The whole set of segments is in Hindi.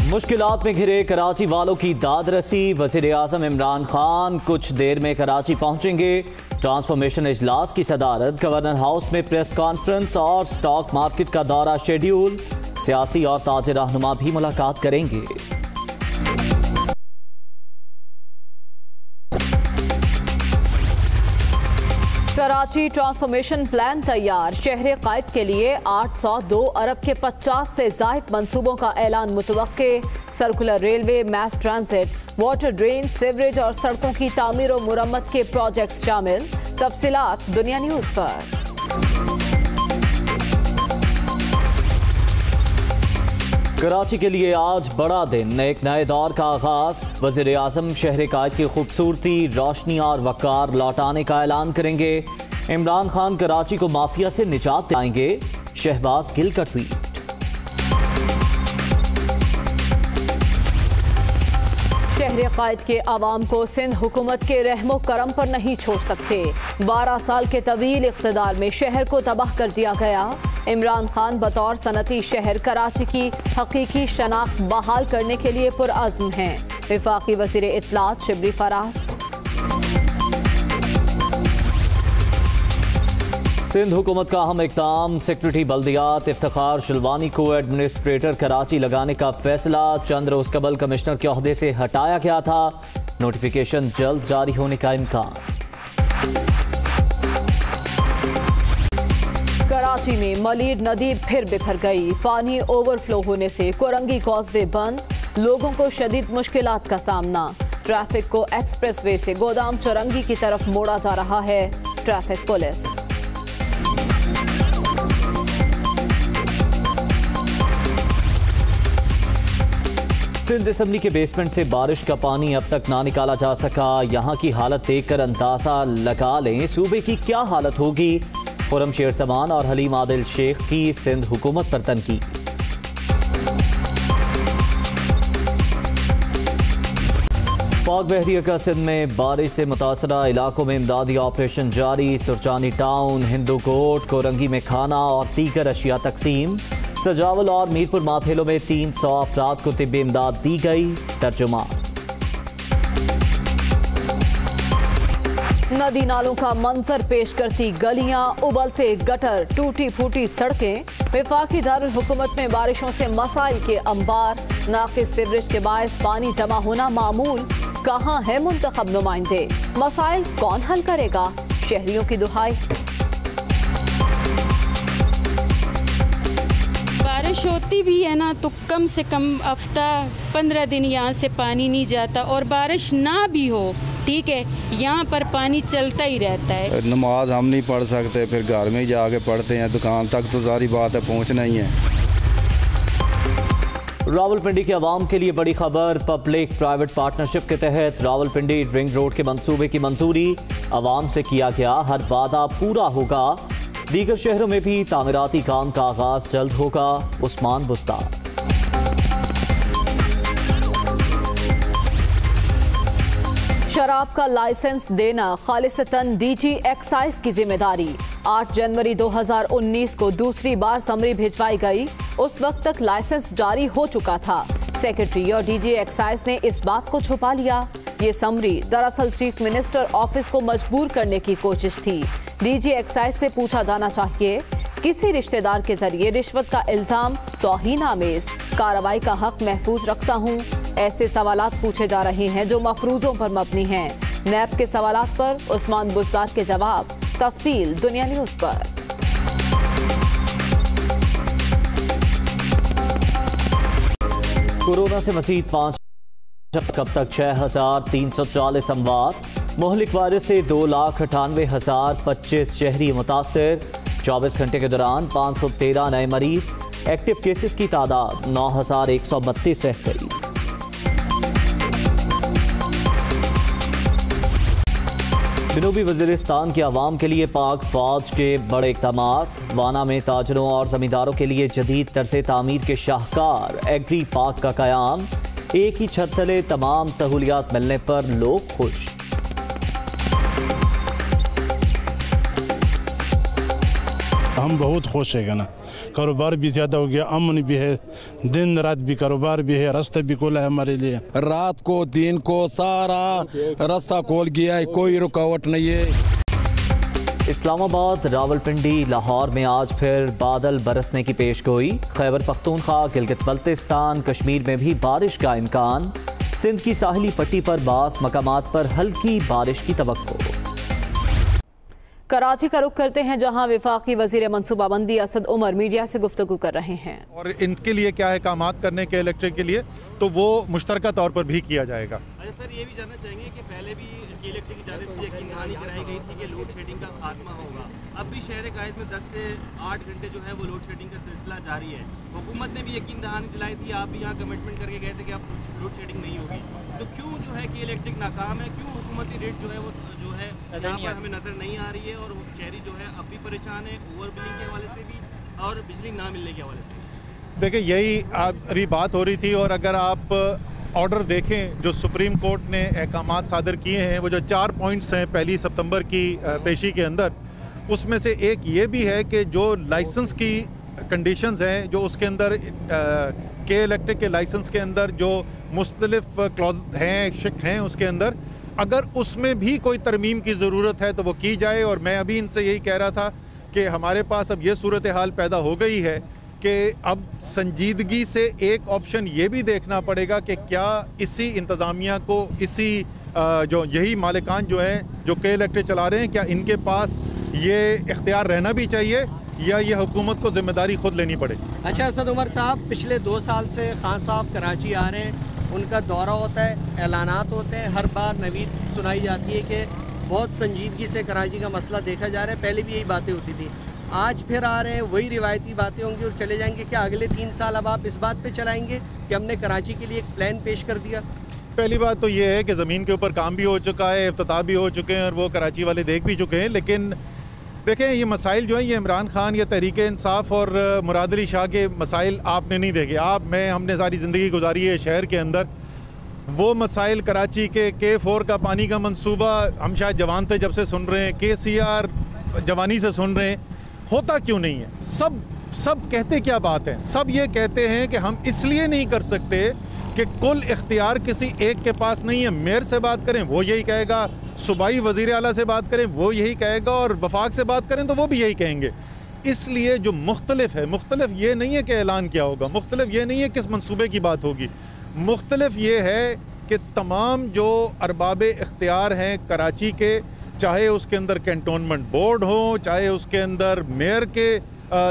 मुश्किलात में घिरे कराची वालों की दाद रसी। वज़ीर-ए-आज़म इमरान खान कुछ देर में कराची पहुंचेंगे। ट्रांसफॉर्मेशन इजलास की सदारत, गवर्नर हाउस में प्रेस कॉन्फ्रेंस और स्टॉक मार्केट का दौरा शेड्यूल। सियासी और ताजिर रहनुमा भी मुलाकात करेंगे। कराची ट्रांसफॉर्मेशन प्लान तैयार। शहर कायद के लिए 802 अरब के 50 से ज़ायद मंसूबों का ऐलान मुतवक्के। Circular railway, mass transit, water drain, sewerage और सड़कों की तामीर और मुरम्मत के प्रोजेक्ट्स शामिल। तफसीलात दुनिया न्यूज़ पर। कराची के लिए आज बड़ा दिन, एक नए दौर का आगाज। वज़ीर-ए-आज़म शहर कायद की खूबसूरती, रोशनी और वक़ार लौटाने का ऐलान करेंगे। इमरान खान कराची को माफिया से निजात दिलाएंगे। शहबाज गिल का ट्वीट। शहर कायद के आवाम को सिंध हुकूमत के रहमो करम पर नहीं छोड़ सकते। 12 साल के तवील इक़्तिदार में शहर को तबाह कर दिया गया। इमरान खान बतौर सनती शहर कराची की हकीकी शनाख्त बहाल करने के लिए पुरअज़्म हैं। वफाकी वज़ीर इत्तलात शिबली फराज। सिंध हुकूमत का अहम इक़दाम, सेक्रेटरी बल्दियात इफ्तिखार शिलवानी को एडमिनिस्ट्रेटर कराची लगाने का फैसला। चंद रोज कबल कमिश्नर के ओहदे से हटाया गया था। नोटिफिकेशन जल्द जारी होने का इम्कान। कराची में मलीर नदी फिर बिखर गई। पानी ओवरफ्लो होने से कोरंगी कॉजवे बंद। लोगों को शदीद मुश्किलात का सामना। ट्रैफिक को एक्सप्रेस वे से गोदाम चौरंगी की तरफ मोड़ा जा रहा है। Traffic police. सिंध असम्बली के बेसमेंट से बारिश का पानी अब तक ना निकाला जा सका। यहाँ की हालत देखकर अंदाजा लगा लें सूबे की क्या हालत होगी। खुरम शेर समान और हलीम आदिल शेख की सिंध हुकूमत पर तनकीद। पाक बहरिया का सिंध में बारिश से मुतासरा इलाकों में इमदादी ऑपरेशन जारी। सुरचानी टाउन, हिंदू कोट, कोरंगी में खाना और दीगर अशिया तकसीम। सजावल और मीरपुर माथेलों में 300 अफराद को तिब्बी इमदाद दी गई। तर्जुमा। नदी नालों का मंजर पेश करती गलियां, उबलते गटर, टूटी फूटी सड़कें। वफाकी दारुल हुकूमत में बारिशों से मसाइल के अंबार। नाकिस सीवरेज के बायस पानी जमा होना मामूल। कहां है मुंतखब नुमाइंदे? मसाइल कौन हल करेगा? शहरियों की दुहाई। बारिश होती भी है ना तो कम से कम हफ्ता 15 दिन यहाँ से पानी नहीं जाता, और बारिश ना भी हो ठीक है, यहाँ पर पानी चलता ही रहता है। नमाज हम नहीं पढ़ सकते, फिर घर में ही जाके पढ़ते हैं। दुकान तक तो सारी बात है, पहुँचना ही है। रावलपिंडी के अवाम के लिए बड़ी खबर। पब्लिक प्राइवेट पार्टनरशिप के तहत रावलपिंडी रिंग रोड के मंसूबे की मंजूरी। अवाम से किया गया हर वादा पूरा होगा। दीगर शहरों में भी तामीराती काम का आगाज जल्द होगा। उस्मान बुस्तार। शराब का लाइसेंस देना खालिसतन डीजी एक्साइज की जिम्मेदारी। 8 जनवरी 2019 को दूसरी बार समरी भिजवाई गई। उस वक्त तक लाइसेंस जारी हो चुका था। सेक्रेटरी और डीजी एक्साइज ने इस बात को छुपा लिया। ये समरी दरअसल चीफ मिनिस्टर ऑफिस को मजबूर करने की कोशिश थी। डीजी एक्साइज से पूछा जाना चाहिए, किसी रिश्तेदार के जरिए रिश्वत का इल्जाम तौहीन आमेज, कार्रवाई का हक महफूज रखता हूँ। ऐसे सवालात पूछे जा रहे हैं जो मफरूजों पर मबनी हैं। नैब के सवालात पर उस्मान बुस्तार के जवाब। तफसील दुनिया न्यूज़ पर। कोरोना से मज़ीद 5 कब तक 6,340 अमवात। मोहलिक वायरस से 2,98,025 शहरी मुतासर। 24 घंटे के दौरान 513 नए मरीज। एक्टिव केसेस की तादाद 9,132 रह गई। जनूबी वज़ीरिस्तान के अवाम के लिए पाक फौज के बड़े इक़दाम। वाना में ताजरों और जमींदारों के लिए जदीद तर्ज़े तामीर के शाहकार एग्री पार्क का क़याम। एक ही छत तले तमाम सहूलियात मिलने पर लोग खुश। हम बहुत खुश है ना, कारोबार भी ज़्यादा हो गया, अमन भी है, दिन रात भी कारोबार भी है, रास्ता भी खोला है हमारे लिए। रात को दिन को सारा रास्ता खोल गया है, कोई रुकावट नहीं है। इस्लामाबाद, रावलपिंडी, लाहौर में आज फिर बादल बरसने की पेशगोई। खैबर पख्तूनख्वा, गिलगित बल्तिस्तान, कश्मीर में भी बारिश का इम्कान। सिंध की साहिली पट्टी पर बास मकामात पर हल्की बारिश की तवक्को। कराची का रुख करते हैं, जहां वफाकी वजीर मनसूबाबंदी असद उमर मीडिया से गुफ्तगू कर रहे हैं। और इनके लिए क्या है कामात करने के इलेक्ट्रिक के लिए, तो वो मुश्तरका तौर पर भी किया जाएगा। अच्छा सर, ये भी जानना चाहेंगे कि पहले भी इलेक्ट्रिक की जानिब से यकीन दहानी कराई गई थी कि लोड शेडिंग का खात्मा होगा। अब भी शहर कायद में 10 से 8 घंटे जो है वो लोड शेडिंग का सिलसिला जारी है। हुकूमत ने भी यकीन दहानी दिलाई थी, आप भी यहाँ कमिटमेंट करके गए थे कि अब लोड शेडिंग नहीं होगी। तो क्यों जो है कि इलेक्ट्रिक नाकाम है, क्यों हुकूमती रेट जो है वो जो है यहाँ पर हमें नज़र नहीं आ रही है, और शहरी जो है अब भी परेशान है ओवर बिलिंग के हवाले से भी और बिजली ना मिलने के हवाले से। देखिए, यही अभी बात हो रही थी। और अगर आप ऑर्डर देखें जो सुप्रीम कोर्ट ने अहकामात सादर किए हैं, वो जो 4 पॉइंट्स हैं 1 सितंबर की पेशी के अंदर, उसमें से एक ये भी है कि जो लाइसेंस की कंडीशंस हैं, जो उसके अंदर के इलेक्ट्रिक के लाइसेंस के अंदर जो मुख्तलिफ क्लॉज हैं, शिक हैं, उसके अंदर अगर उसमें भी कोई तरमीम की ज़रूरत है तो वो की जाए। और मैं अभी इनसे यही कह रहा था कि हमारे पास अब ये सूरत हाल पैदा हो गई है कि अब संजीदगी से एक ऑप्शन ये भी देखना पड़ेगा कि क्या इसी इंतज़ामिया को, इसी जो यही मालिकान जो हैं जो के इलेक्ट्रिक चला रहे हैं, क्या इनके पास ये इख्तियार रहना भी चाहिए या ये हुकूमत को जिम्मेदारी खुद लेनी पड़े। अच्छा असद उमर साहब, पिछले 2 साल से खान साहब कराची आ रहे हैं, उनका दौरा होता है, ऐलानात होते हैं, हर बार नवीद सुनाई जाती है कि बहुत संजीदगी से कराची का मसला देखा जा रहा है। पहले भी यही बातें होती थी, आज फिर आ रहे हैं, वही रिवायती बातें होंगी और चले जाएंगे। क्या अगले 3 साल अब आप इस बात पे चलाएंगे कि हमने कराची के लिए एक प्लान पेश कर दिया? पहली बात तो ये है कि ज़मीन के ऊपर काम भी हो चुका है, इफ्तिताह भी हो चुके हैं और वो कराची वाले देख भी चुके हैं। लेकिन देखें, ये मसाइल जो हैं, ये इमरान खान या तहरीक इंसाफ और मुराद अली शाह के मसाइल आपने नहीं देखे। हमने सारी ज़िंदगी गुजारी है शहर के अंदर। वो मसाइल कराची के K4 का पानी का मंसूबा हम शायद जवान थे जब से सुन रहे हैं, KCR जवानी से सुन रहे हैं, होता क्यों नहीं है? सब कहते क्या बात है? सब ये कहते हैं कि हम इसलिए नहीं कर सकते कि कुल इख्तियार किसी एक के पास नहीं है। मेयर से बात करें वो यही कहेगा, सूबाई वज़ीर आला से बात करें वो यही कहेगा, और वफाक से बात करें तो वो भी यही कहेंगे। इसलिए जो मुख्तलिफ है, मुख्तलिफ ये नहीं है कि ऐलान क्या होगा, मुख्तलिफ ये नहीं है किस मंसूबे की बात होगी, मुख्तलिफ ये है कि तमाम जो अरबाब इख्तियार हैं कराची के, चाहे उसके अंदर कैंटोनमेंट बोर्ड हो, चाहे उसके अंदर मेयर के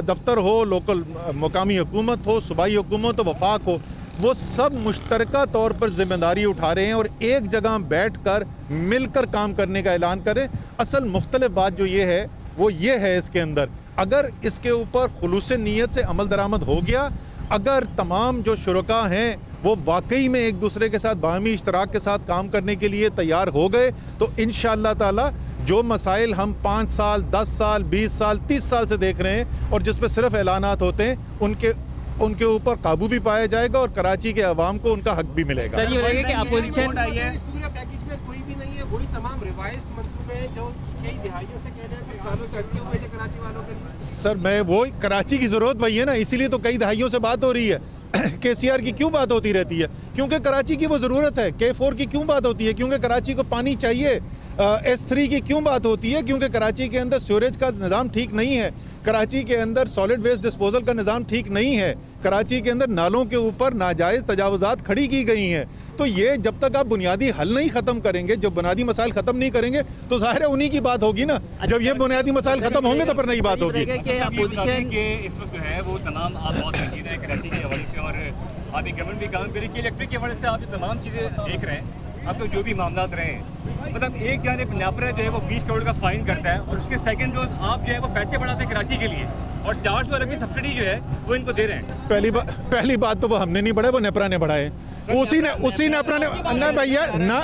दफ्तर हो, लोकल मुकामी हुकूमत हो, सूबाई हुकूमत हो, वफाक हो, वो सब मुश्तरका तौर पर जिम्मेदारी उठा रहे हैं और एक जगह बैठ कर मिलकर काम करने का ऐलान करें। असल मुख्तलिफ बात जो ये है वो ये है, इसके अंदर अगर इसके ऊपर खुलूस नीयत से अमल दरामद हो गया, अगर तमाम जो शुरका हैं वो वाकई में एक दूसरे के साथ बाहमी इश्तराक के साथ काम करने के लिए तैयार हो गए, तो इंशाअल्लाह ताला जो मसाइल हम 5 साल, 10 साल, 20 साल, 30 साल से देख रहे हैं और जिस पे सिर्फ ऐलानात होते हैं, उनके ऊपर काबू भी पाया जाएगा और कराची के अवाम को उनका हक भी मिलेगा। सर, ये बताइए कि अपोजिशन आई है, पैकेज में कोई भी नहीं है, वही तमाम रिवाइज मंसूबे हैं जो कई दिहाइयों से कह रहे हैं, सालों से अटके हुए थे कराची वालों के लिए। सर, मैं वो कराची की ज़रूरत वही है ना, इसीलिए तो कई दहाइयों से बात हो रही है। KCR की क्यों बात होती रहती है? क्योंकि कराची की वो ज़रूरत है। K4 की क्यों बात होती है? क्योंकि कराची को पानी चाहिए। S3 की क्यों बात होती है? क्योंकि कराची के अंदर सीवरेज का निज़ाम ठीक नहीं है, कराची के अंदर सॉलिड वेस्ट डिस्पोजल का निज़ाम ठीक नहीं है, कराची के अंदर नालों के ऊपर नाजायज़ तजावुज़ात खड़ी की गई हैं। तो ये जब तक आप बुनियादी हल नहीं ख़त्म करेंगे, जब बुनियादी मसाइल ख़त्म नहीं करेंगे, तो ज़ाहिर है उन्हीं की बात होगी ना। जब ये बुनियादी मसाइल ख़त्म होंगे तो फिर नई बात होगी। अपोजिशन के इस वक्त जो है वो तमाम आप बहुत चीज़ें हैं कराची के हवाले से, और अभी गवर्नमेंट भी काम करे कि इलेक्ट्रिक के हवाले से आप तमाम चीज़ें देख रहे हैं। अब तो जो भी मामला रहे हैं, मतलब एक जानिब नेपरा जो है वो 20 करोड़ का फाइन करता है और उसके सेकंड डोज आप जो है वो पैसे बढ़ाते हैं कराची के लिए, और 400 अरब की सब्सिडी जो है वो इनको दे रहे हैं। पहली बात तो वो हमने नहीं बढ़ाए, वो नेपरा ने बढ़ाए। उसी नेपरा ने ना भैया ना,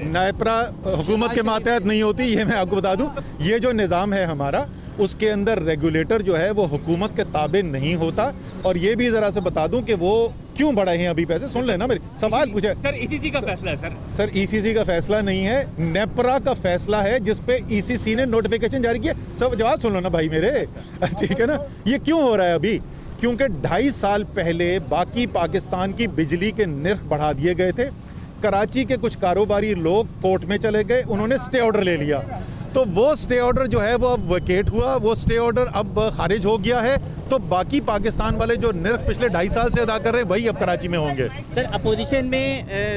नेपरा हुकूमत के मातहत नहीं होती, ये मैं आपको बता दूं। ये जो निज़ाम है हमारा, उसके अंदर रेगुलेटर जो है वो हुकूमत के ताबे नहीं होता। और ये भी ज़रा से बता दूं कि वो क्यों बढ़ाए हैं अभी पैसे। सुन लेना, मेरे सवाल पूछे। सर, ECC का फैसला है सर ECC का फैसला नहीं है, नेपरा का फैसला है जिसपे ECC ने नोटिफिकेशन जारी किया। सब जवाब सुन लो ना भाई मेरे, ठीक है ना। ये क्यों हो रहा है अभी क्योंकि 2.5 साल पहले बाकी पाकिस्तान की बिजली के निर्ख बढ़ा दिए गए थे। कराची के कुछ कारोबारी लोग कोर्ट में चले गए, उन्होंने स्टे ऑर्डर ले लिया, तो वो स्टे ऑर्डर जो है वो अब वेकेट हुआ, वो स्टे ऑर्डर अब खारिज हो गया है। तो बाकी पाकिस्तान वाले जो निर्ख पिछले 2.5 साल से अदा कर रहे हैं वही अब कराची में होंगे। सर, अपोजिशन में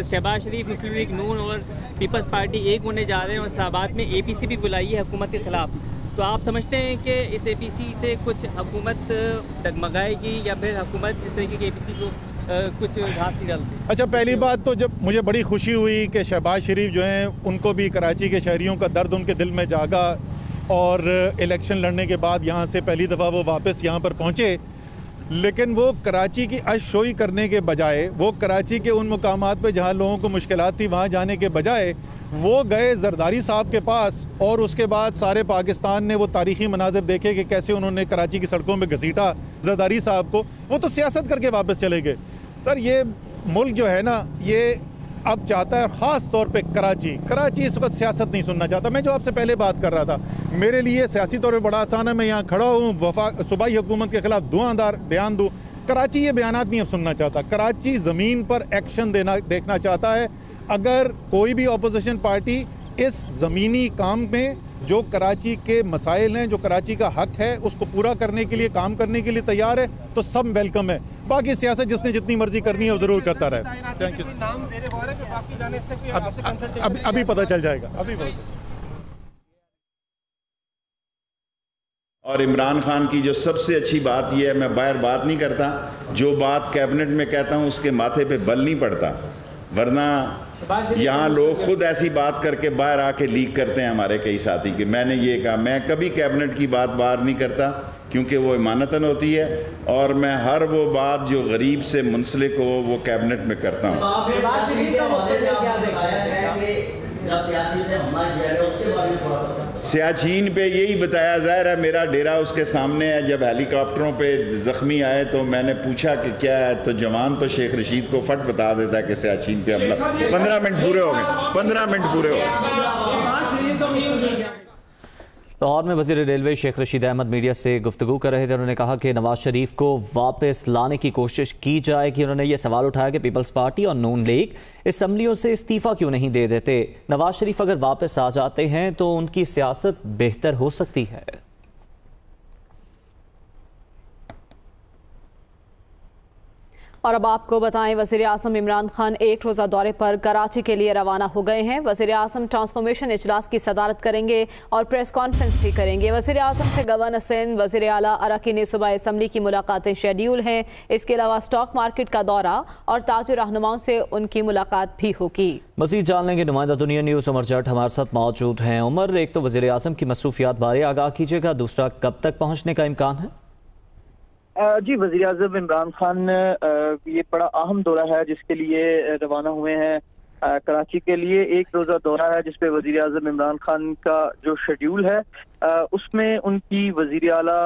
शहबाज शरीफ, मुस्लिम लीग नून और पीपल्स पार्टी एक होने जा रहे हैं और इस्लामाबाद में APC भी बुलाई है हुकूमत के खिलाफ, तो आप समझते हैं कि इस APC से कुछ हुकूमत डगमगाएगी या फिर हुकूमत इस तरीके की APC को कुछ घास नहीं डालती? अच्छा, पहली बात तो जब मुझे बड़ी खुशी हुई कि शहबाज शरीफ जो हैं उनको भी कराची के शहरियों का दर्द उनके दिल में जागा और इलेक्शन लड़ने के बाद यहाँ से पहली दफ़ा वो वापस यहाँ पर पहुँचे, लेकिन वो कराची की अशोई करने के बजाय, वो कराची के उन मुकामात पे जहाँ लोगों को मुश्किलात थी वहाँ जाने के बजाय वो गए जरदारी साहब के पास और उसके बाद सारे पाकिस्तान ने वो तारीख़ी मनाजिर देखे कि कैसे उन्होंने कराची की सड़कों में घसीटा जरदारी साहब को। वो तो सियासत करके वापस चले गए। सर, ये मुल्क जो है ना, ये अब चाहता है, ख़ास तौर पे कराची इस वक्त सियासत नहीं सुनना चाहता। मैं जो आपसे पहले बात कर रहा था, मेरे लिए सियासी तौर पे बड़ा आसान है, मैं यहाँ खड़ा हूँ, सूबाई हुकूमत के ख़िलाफ़ धुआंधार बयान दूँ। कराची ये बयानात नहीं अब सुनना चाहता। कराची ज़मीन पर एक्शन देखना चाहता है। अगर कोई भी अपोजिशन पार्टी इस ज़मीनी काम में जो कराची के मसाइल हैं, जो कराची का हक है, उसको पूरा करने के लिए, काम करने के लिए तैयार है तो सब वेलकम है। बाकी सियासत जिसने जितनी मर्जी करनी है वो ज़रूर करता रहे। Thank you. अभी पता चल जाएगा, अभी और इमरान खान की जो सबसे अच्छी बात यह है, मैं बाहर बात नहीं करता, जो बात कैबिनेट में कहता हूँ उसके माथे पे बल नहीं पड़ता, वरना यहाँ लोग खुद ऐसी बात करके बाहर आके लीक करते हैं हमारे कई साथी कि मैंने ये कहा। मैं कभी कैबिनेट की बात बाहर नहीं करता क्योंकि वो इमानतन होती है और मैं हर वो बात जो गरीब से मुंसलिक हो वो कैबिनेट में करता हूँ। सियाचिन पे यही बताया, ज़ाहिर है मेरा डेरा उसके सामने है। जब हेलीकॉप्टरों पे ज़ख्मी आए तो मैंने पूछा कि क्या है, तो जवान तो शेख रशीद को फट बता देता है कि सियाचिन पे हमला। 15 मिनट पूरे हो गए, 15 मिनट पूरे हो गए। लाहौर में वज़ीर रेलवे शेख रशीद अहमद मीडिया से गुफ्तगू कर रहे थे। उन्होंने कहा कि नवाज शरीफ को वापस लाने की कोशिश की जाएगी। उन्होंने ये सवाल उठाया कि पीपल्स पार्टी और नून लीग असम्बलियों से इस्तीफ़ा क्यों नहीं दे देते। नवाज शरीफ अगर वापस आ जाते हैं तो उनकी सियासत बेहतर हो सकती है। और अब आपको बताएं, वज़ीर आज़म इमरान खान एक रोज़ा दौरे पर कराची के लिए रवाना हो गए हैं। वज़ीर आज़म ट्रांसफॉर्मेशन इजलास की सदारत करेंगे और प्रेस कॉन्फ्रेंस भी करेंगे। वज़ीर आज़म से गवर्नर सिंध, वज़ीर आला, अरकान सूबाई असम्बली की मुलाकातें शेड्यूल हैं। इसके अलावा स्टॉक मार्केट का दौरा और ताजिर रहनुमाओं से उनकी मुलाकात भी होगी। मज़ीद जान लेंगे नुमाइंदा दुनिया न्यूज़ उमर जट हमारे साथ मौजूद हैं। उमर, एक तो वज़ीर आज़म की मसरूफियात बारे आगाह कीजिएगा, दूसरा कब तक पहुँचने का इम्कान है? जी, वज़ीर आज़म इमरान खान ये बड़ा अहम दौरा है जिसके लिए रवाना हुए हैं कराची के लिए। एक रोज़ा दौरा है जिसपे वज़ीर आज़म इमरान खान का जो शेड्यूल है उसमें उनकी वज़ीर आला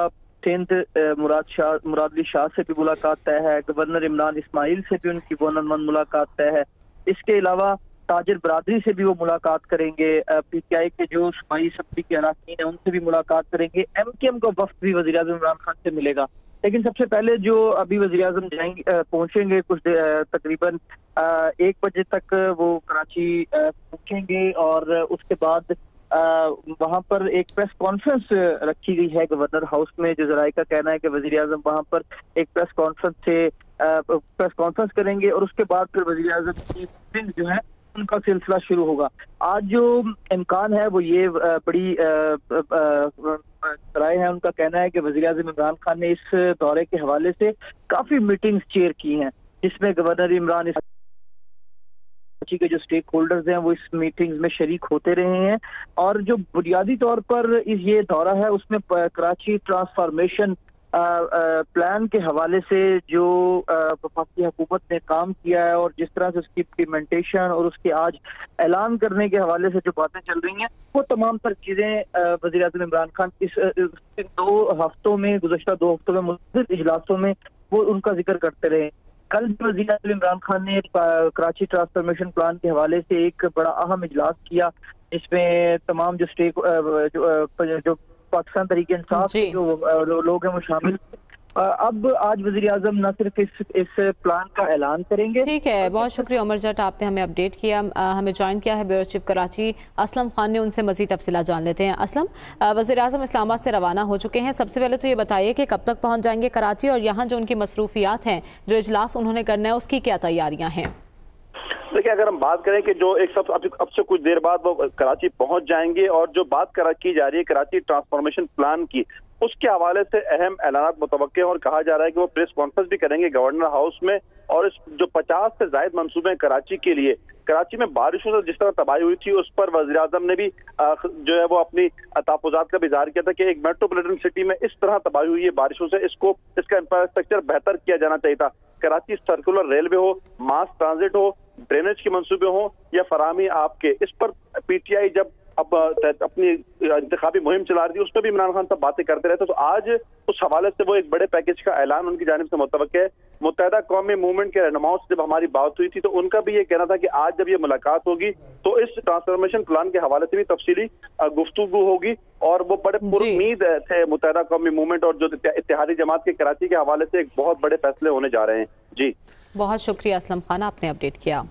सिंध मुराद अली शाह से भी मुलाकात तय है। गवर्नर इमरान इस्माइल से भी उनकी वन-ऑन-वन मुलाकात तय है। इसके अलावा ताजिर बरादरी से भी वो मुलाकात करेंगे। PTI के जो सूबाई असम्बली के अरकान हैं उनसे भी मुलाकात करेंगे। MKM का वफ्द भी वज़ीर आज़म इमरान खान से मिलेगा। लेकिन सबसे पहले जो अभी वज़ीर आज़म जाएंगे, पहुंचेंगे कुछ तकरीबन 1 बजे तक वो कराची पहुंचेंगे और उसके बाद वहां पर एक प्रेस कॉन्फ्रेंस रखी गई है गवर्नर हाउस में। जो ज़राए का कहना है कि वज़ीर आज़म वहां पर एक प्रेस कॉन्फ्रेंस करेंगे और उसके बाद फिर वज़ीर आज़म की सिंध जो है उनका सिलसिला शुरू होगा। आज जो इम्कान है वो ये बड़ी राय है, उनका कहना है कि वज़ीर आज़म इमरान खान ने इस दौरे के हवाले से काफी मीटिंग्स चेयर की हैं जिसमें गवर्नर इमरान के जो स्टेक होल्डर्स हैं वो इस मीटिंग्स में शरीक होते रहे हैं। और जो बुनियादी तौर पर ये दौरा है उसमें कराची ट्रांसफॉर्मेशन प्लान के हवाले से जो वफाकी हुकूमत ने काम किया है और जिस तरह से उसकी इम्प्लीमेंटेशन और उसके आज ऐलान करने के हवाले से जो बातें चल रही हैं वो तमाम तर चीज़ें वज़ीर आज़म इमरान खान इस 2 हफ्तों में, गुज़श्ता 2 हफ्तों में मुख्तलिफ इजलासों में वो उनका जिक्र करते रहे। कल वज़ीर आज़म इमरान खान ने कराची ट्रांसफॉर्मेशन प्लान के हवाले से एक बड़ा अहम इजलास किया जिसमें तमाम जो पाकिस्तान तरीके इंसाफ के जो लोग हैं वो शामिल। अब आज वज़ीर-ए-आज़म न सिर्फ इस प्लान का ऐलान करेंगे। ठीक है, बहुत शुक्रिया उमर जट, आपने हमें अपडेट किया। हमें ज्वाइन किया है ब्यूरो चीफ कराची असलम खान ने, उनसे मज़ीद तफसीलात जान लेते हैं। असलम, वज़ीर-ए-आज़म इस्लामाबाद से रवाना हो चुके हैं। सबसे पहले तो ये बताइए कि कब तक पहुँच जाएंगे कराची और यहाँ जो उनकी मसरूफियात हैं, जो इजलास उन्होंने करना है, उसकी क्या तैयारियाँ हैं? देखिए, अगर हम बात करें कि जो एक सब अब से कुछ देर बाद वो कराची पहुंच जाएंगे और जो बात की जा रही है कराची ट्रांसफॉर्मेशन प्लान की, उसके हवाले से अहम ऐलानात मुतवक्के हैं और कहा जा रहा है कि वो प्रेस कॉन्फ्रेंस भी करेंगे गवर्नर हाउस में। और इस जो 50 से ज्यादा मंसूबे हैं कराची के लिए, कराची में बारिशों से जिस तरह तबाही हुई थी उस पर वज़ीर आज़म ने भी जो है वो अपनी तहफ़्फ़ुज़ात का भी इज़हार किया था कि एक मेट्रोपॉलिटन सिटी में इस तरह तबाही हुई है बारिशों से, इसका इंफ्रास्ट्रक्चर बेहतर किया जाना चाहिए था। कराची सर्कुलर रेलवे हो, मास ट्रांजिट हो, ड्रेनेज के मंसूबे हो या फराहमी आपके, इस पर पीटीआई जब अब अपनी इंतखाबी मुहिम चला रही थी उस पर भी इमरान खान साहब बातें करते रहते। तो आज उस हवाले से वो एक बड़े पैकेज का ऐलान उनकी जानिब से मुतवक्के है। मुत्तहिदा कौमी मूवमेंट के रहनुमाओं से जब हमारी बात हुई थी तो उनका भी ये कहना था कि आज जब ये मुलाकात होगी तो इस ट्रांसफॉर्मेशन प्लान के हवाले से भी तफसीली गुफ्तगू होगी और वो बड़े पुरुम्मीद थे मुत्तहिदा कौमी मूवमेंट और जो इत्तेहादी जमात के कराची के हवाले से एक बहुत बड़े फैसले होने जा रहे हैं। जी, बहुत शुक्रिया असलम खान, आपने अपडेट किया।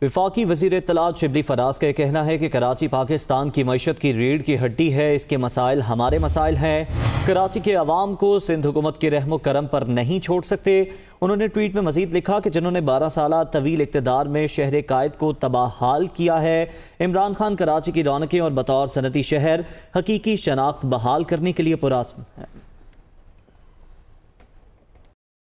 वफाकी वज़ीर इत्तलात शिबली फराज का कहना है कि कराची पाकिस्तान की मईशत की रीढ़ की हड्डी है, इसके मसाइल हमारे मसाइल हैं। कराची के अवाम को सिंध हुकूमत के रहमो करम पर नहीं छोड़ सकते। उन्होंने ट्वीट में मजीद लिखा कि जिन्होंने 12 साल तवील इक़्तिदार में शहर कायद को तबाहाल किया है, इमरान खान कराची की रौनकें और बतौर सनती शहर हकीकी शनाख्त बहाल करने के लिए पुरअज़्म है।